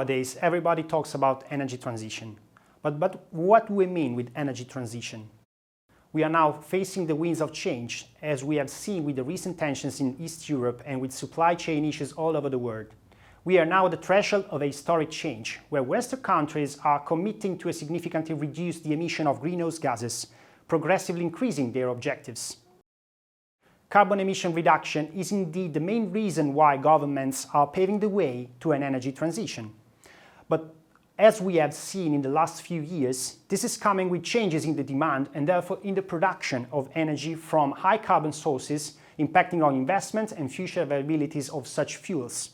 Nowadays, everybody talks about energy transition. But what do we mean with energy transition? We are now facing the winds of change, as we have seen with the recent tensions in East Europe and with supply chain issues all over the world. We are now at the threshold of a historic change, where Western countries are committing to significantly reduce the emission of greenhouse gases, progressively increasing their objectives. Carbon emission reduction is indeed the main reason why governments are paving the way to an energy transition. But as we have seen in the last few years, this is coming with changes in the demand and therefore in the production of energy from high carbon sources, impacting on investments and future availabilities of such fuels.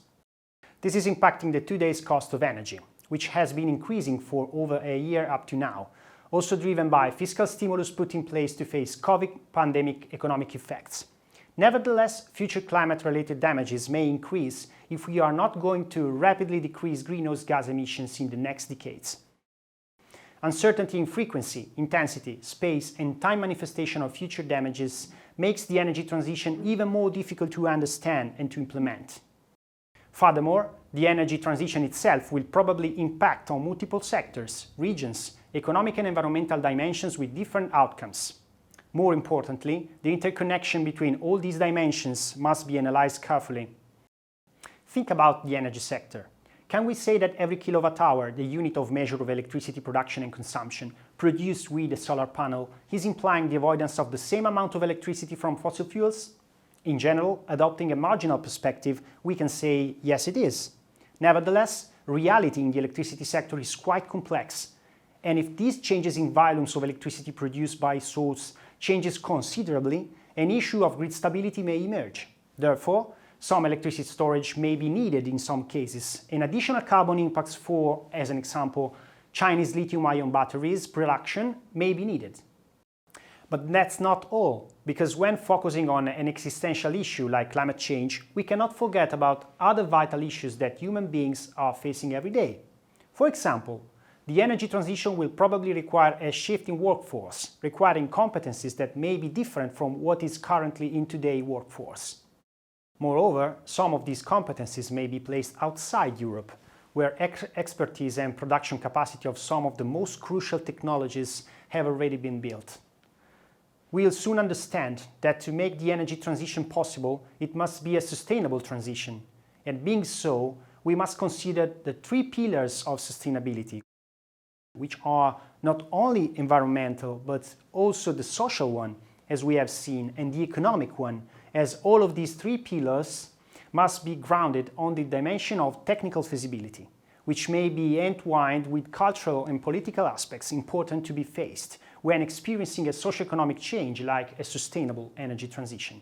This is impacting the today's cost of energy, which has been increasing for over a year up to now, also driven by fiscal stimulus put in place to face COVID pandemic economic effects. Nevertheless, future climate-related damages may increase if we are not going to rapidly decrease greenhouse gas emissions in the next decades. Uncertainty in frequency, intensity, space, and time manifestation of future damages makes the energy transition even more difficult to understand and to implement. Furthermore, the energy transition itself will probably impact on multiple sectors, regions, economic and environmental dimensions with different outcomes. More importantly, the interconnection between all these dimensions must be analyzed carefully. Think about the energy sector. Can we say that every kilowatt-hour, the unit of measure of electricity production and consumption, produced with a solar panel, is implying the avoidance of the same amount of electricity from fossil fuels? In general, adopting a marginal perspective, we can say yes, it is. Nevertheless, reality in the electricity sector is quite complex. And if these changes in volumes of electricity produced by source changes considerably, an issue of grid stability may emerge. Therefore, some electricity storage may be needed in some cases, and additional carbon impacts for, as an example, Chinese lithium-ion batteries production may be needed. But that's not all, because when focusing on an existential issue like climate change, we cannot forget about other vital issues that human beings are facing every day. For example, the energy transition will probably require a shift in workforce, requiring competencies that may be different from what is currently in today's workforce. Moreover, some of these competencies may be placed outside Europe, where expertise and production capacity of some of the most crucial technologies have already been built. We'll soon understand that to make the energy transition possible, it must be a sustainable transition. And being so, we must consider the three pillars of sustainability, which are not only environmental, but also the social one, as we have seen, and the economic one, as all of these three pillars must be grounded on the dimension of technical feasibility, which may be entwined with cultural and political aspects important to be faced when experiencing a socio-economic change like a sustainable energy transition.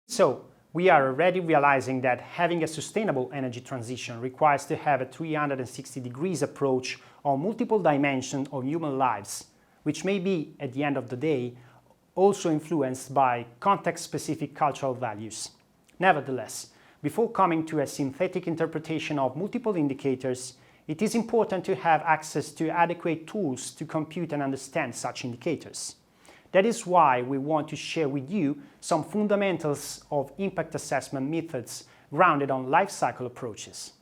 So, we are already realizing that having a sustainable energy transition requires to have a 360 degrees approach on multiple dimensions of human lives, which may be, at the end of the day, also influenced by context-specific cultural values. Nevertheless, before coming to a synthetic interpretation of multiple indicators, it is important to have access to adequate tools to compute and understand such indicators. That is why we want to share with you some fundamentals of impact assessment methods grounded on life cycle approaches.